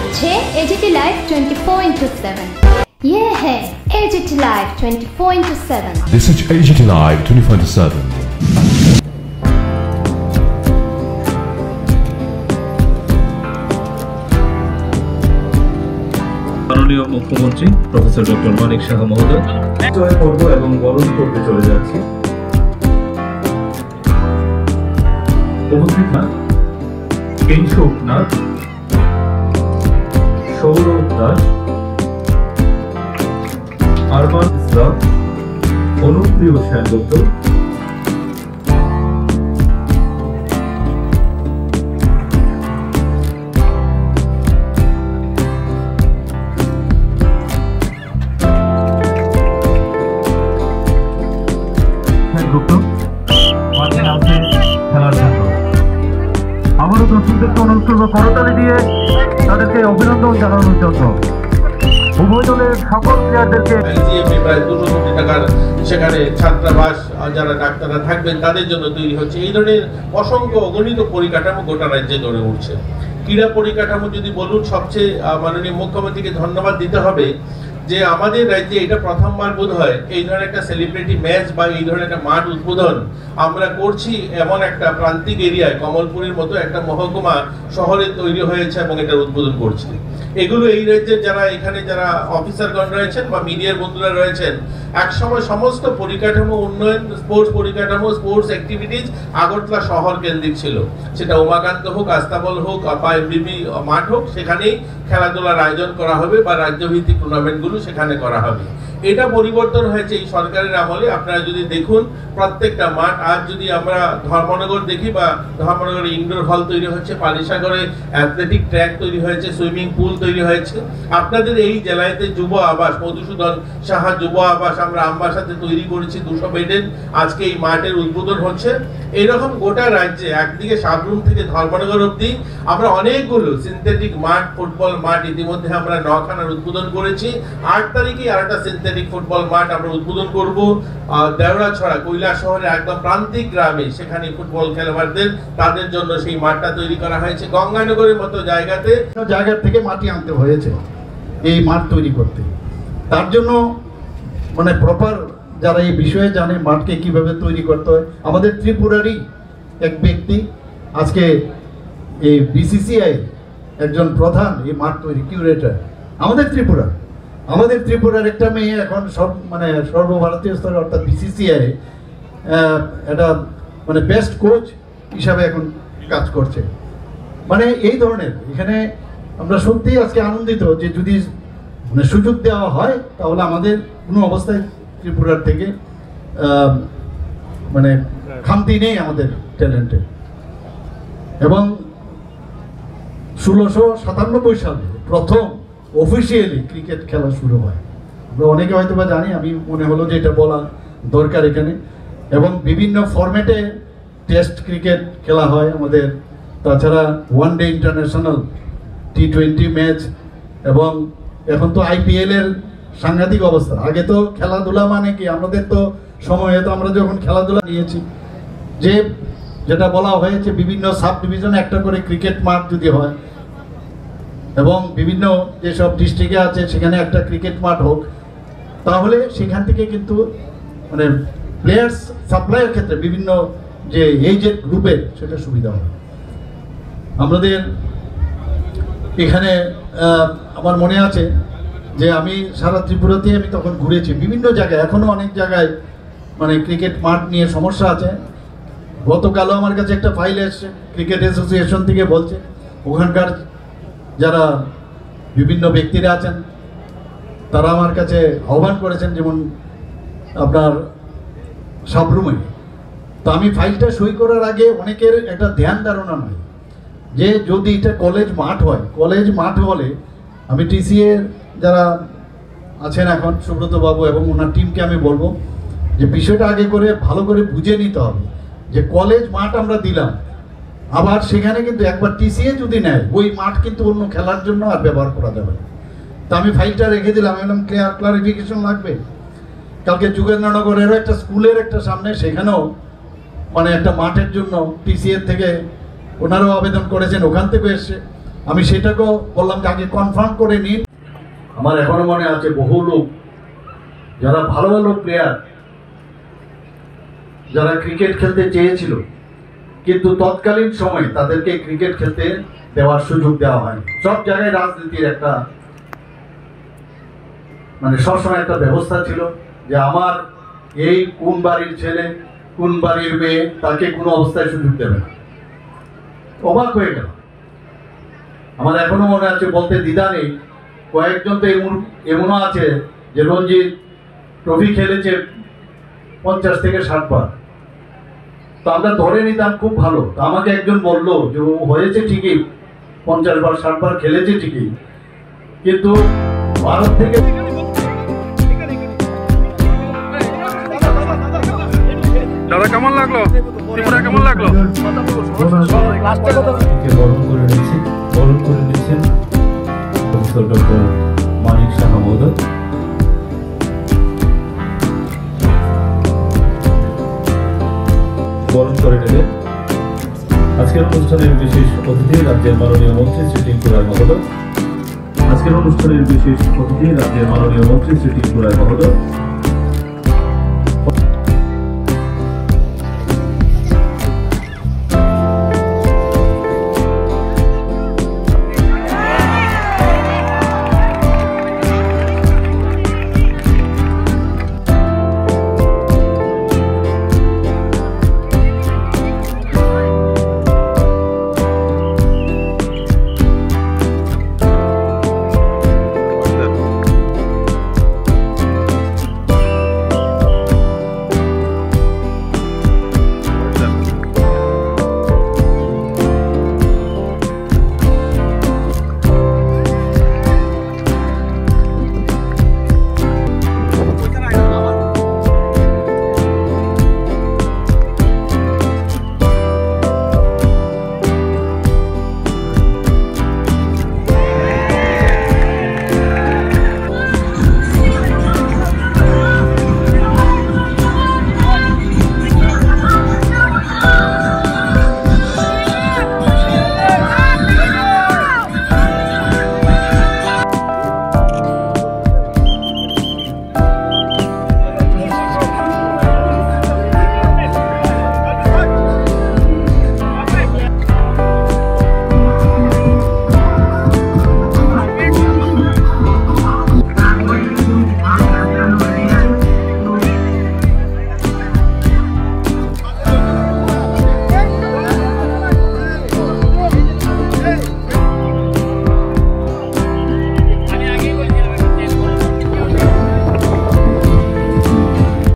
হচ্ছে AGT live 24/7। ये है AGT Live 24/7। This is AGT Live 24/7। মাননীয় মুখ্যমন্ত্রী প্রফেসর ডক্টর মানিক সাহা মহোদয় জয় করব এবং বরণ করতে চলে যাচ্ছি। উপস্থিত কেশবনাথ, সৌরভ দাস, আরমান ইসলাম, অনুপ্রিয় সেনগুপ্ত, আমারও দর্শকদেরকে অনুরোধ করবো করতালি দিয়ে তাদেরকে অভিনন্দন জানানোর জন্য। উভয় দলের সকল প্লেয়ারদেরকে প্রায় 200 কোটি টাকার সেখানে ছাত্রাবাস যারা ডাক্তাররা থাকবেন তাদের জন্য তৈরি হচ্ছে। এই ধরনের অসংখ্য অগণিত পরিকাঠামো গোটা রাজ্যে গড়ে উঠছে। ক্রীড়া পরিকাঠামো যদি বলুন, সবচেয়ে মাননীয় মুখ্যমন্ত্রীকে ধন্যবাদ দিতে হবে যে আমাদের রাজ্যে এটা প্রথমবার বোধ হয় এই ধরনের একটা সেলিব্রিটি ম্যাচ বা এই ধরনের একটা মাঠ উদ্বোধন আমরা করছি। এমন একটা প্রান্তিক এরিয়ায় কমলপুরের মতো একটা মহকুমা শহরে তৈরি হয়েছে এবং এটার উদ্বোধন করছি। এগুলো এই রাজ্যের যারা এখানে যারা অফিসারগণ রয়েছেন বা মিডিয়ার বন্ধুরা রয়েছেন, একসময় সমস্ত পরিকাঠামো উন্নয়ন, স্পোর্টস পরিকাঠামো, স্পোর্টস অ্যাক্টিভিটিস আগরতলা শহর কেন্দ্রিক ছিল। সেটা উমাকান্ত হোক, আস্তাবল হোক বা এমবিবি মাঠ হোক, সেখানেই খেলাধুলার আয়োজন করা হবে বা রাজ্যভিত্তিক টুর্নামেন্টগুলো সেখানে করা হবে। এটা পরিবর্তন হয়েছে এই সরকারের আমলে। আপনারা যদি দেখুন প্রত্যেকটা মাঠ, আজ যদি আমরা ধর্মনগর দেখি বা ধর্মনগরে ইনডোর হল তৈরি হচ্ছে, পালিসাগরে অ্যাথলেটিক ট্র্যাক তৈরি হয়েছে, সুইমিং পুল তৈরি হয়েছে। আপনাদের এই জেলাতে যুব আবাস, মধুসূদন সাহা যুব আবাস আমরা আমবাসাতে তৈরি করেছি 200 বেডের, আজকে এই মাঠের উদ্বোধন হচ্ছে। এইরকম গোটা রাজ্যে একদিকে সাবরুম থেকে ধর্মনগর অব্দি আমরা অনেকগুলো সিনথেটিক মাঠ, ফুটবল মাঠ ইতিমধ্যে আমরা 9খানার উদ্বোধন করেছি। 8 তারিখে আর একটা সিনথেটিক ফুটবল মাঠ আমরা উদ্বোধন করব দেওড়াছড়া কৈলাসহরে একদম প্রান্তিক গ্রামে, সেখানে ফুটবল খেলোয়াড়দের তাদের জন্য সেই মাঠটা তৈরি করা হয়েছে। গঙ্গানগরের মতো জায়গা থেকে মাটি আনতে হয়েছে এই মাঠ তৈরি করতে। তার জন্য মানে প্রপার যারা এই বিষয়ে জানে মাঠকে কিভাবে তৈরি করতে হয়, আমাদের ত্রিপুরারই এক ব্যক্তি আজকে এই বিসিসিআই একজন প্রধান এই মাঠ তৈরি কিউরেটর আমাদের ত্রিপুরার একটা মেয়ে এখন সর্বভারতীয় স্তরে অর্থাৎ বিসিসিআই এটা মানে বেস্ট কোচ হিসাবে এখন কাজ করছে। মানে এই ধরনের এখানে আমরা সত্যি আজকে আনন্দিত যে যদি মানে সুযোগ দেওয়া হয় তাহলে আমাদের কোনো অবস্থায় ত্রিপুরার থেকে মানে খামতি নেই আমাদের ট্যালেন্টে। এবং 1697 সালে প্রথম অফিসিয়ালি ক্রিকেট খেলা শুরু হয়। আমরা অনেকে হয়তো বা জানি, আমি মনে হলো যে এটা বলা দরকার এখানে। এবং বিভিন্ন ফরম্যাটে টেস্ট ক্রিকেট খেলা হয় আমাদের, তাছাড়া one day international, T20 match, এবং এখন তো IPL এর সাংঘাতিক অবস্থা। আগে তো খেলাধুলা মানে কি, আমাদের তো সময়ে তো আমরা যখন খেলাধুলা নিয়েছি যে যেটা বলা হয়েছে বিভিন্ন সাব ডিভিশনে একটা করে ক্রিকেট মাঠ যদি হয় এবং বিভিন্ন যেসব ডিস্ট্রিক্টে আছে সেখানে একটা ক্রিকেট মাঠ হোক, তাহলে সেখান থেকে কিন্তু মানে প্লেয়ার্স সাপ্লাইয়ের ক্ষেত্রে বিভিন্ন যে এইজের গ্রুপের সেটা সুবিধা হয়। আমাদের এখানে আমার মনে আছে যে আমি সারা ত্রিপুরাতে আমি তখন ঘুরেছি বিভিন্ন জায়গায়, এখনও অনেক জায়গায় মানে ক্রিকেট মাঠ নিয়ে সমস্যা আছে। গতকালও আমার কাছে একটা ফাইল এসছে ক্রিকেট অ্যাসোসিয়েশন থেকে, বলছে ওখানকার যারা বিভিন্ন ব্যক্তিরা আছেন তারা আমার কাছে আহ্বান করেছেন, যেমন আপনার সাবরুমে। তো আমি ফাইলটা সই করার আগে অনেকের একটা ধ্যান ধারণা নয় যে যদি এটা কলেজ মাঠ হয়, কলেজ মাঠ হলে আমি TCA যারা আছেন এখন সুব্রত বাবু এবং ওনার টিমকে আমি বলবো যে বিষয়টা আগে করে ভালো করে বুঝে নিতে হবে যে কলেজ মাঠ আমরা দিলাম, আবার সেখানে কিন্তু একবার TCA যদি নেয় ওই মাঠ কিন্তু অন্য খেলার জন্য আর ব্যবহার করা যাবে না। তো আমি ফাইলটা রেখে দিলাম, একদম ক্লারিফিকেশন লাগবে। কালকে যোগেন্দ্রনগরেরও একটা স্কুলের একটা সামনে, সেখানেও মানে একটা মাঠের জন্য TCA থেকে ওনারাও আবেদন করেছেন, ওখান থেকে এসছে। আমি সেটাকেও বললাম যে আগে কনফার্ম করে নিন। আমার এখনো মনে আছে বহু লোক যারা ভালো ভালো প্লেয়ার যারা ক্রিকেট খেলতে চেয়েছিল, কিন্তু তৎকালীন সময় তাদেরকে ক্রিকেট খেলতে দেওয়ার সুযোগ দেওয়া হয়নি। সব জায়গায় রাজনীতির একটা মানে সবসময় একটা ব্যবস্থা ছিল যে আমার এই কোন বাড়ির ছেলে কোন বাড়ির মেয়ে তাকে কোনো অবস্থায় সুযোগ দেবে না। অবাক হয়ে গেল। আমার এখনো মনে আছে, বলতে দ্বিধা নেই, কয়েকজন তো এমনও আছে যে রঞ্জি ট্রফি খেলেছে 50 থেকে 60 বার। তো আমরা ধরে নিতাম খুব ভালো। তো আমাকে একজন বললো যে ও হয়েছে ঠিকই, 50 বার 60 বার খেলেছে ঠিকই, কিন্তু ভারত থেকে দাদা কেমন লাগলো? ত্রিপুরা কেমন লাগলো? বরণ করে নিচ্ছেন প্রফেসর ডক্টর মানিক সাহা মহোদয়। বরণ করে নেবেন আজকের অনুষ্ঠানের বিশেষ অতিথি রাজ্যের মাননীয় মন্ত্রী শ্রী টিঙ্কু রায় মহোদয়। আজকের অনুষ্ঠানের বিশেষ অতিথি রাজ্যের মাননীয় মন্ত্রী শ্রী টিঙ্কু রায় মহোদয়।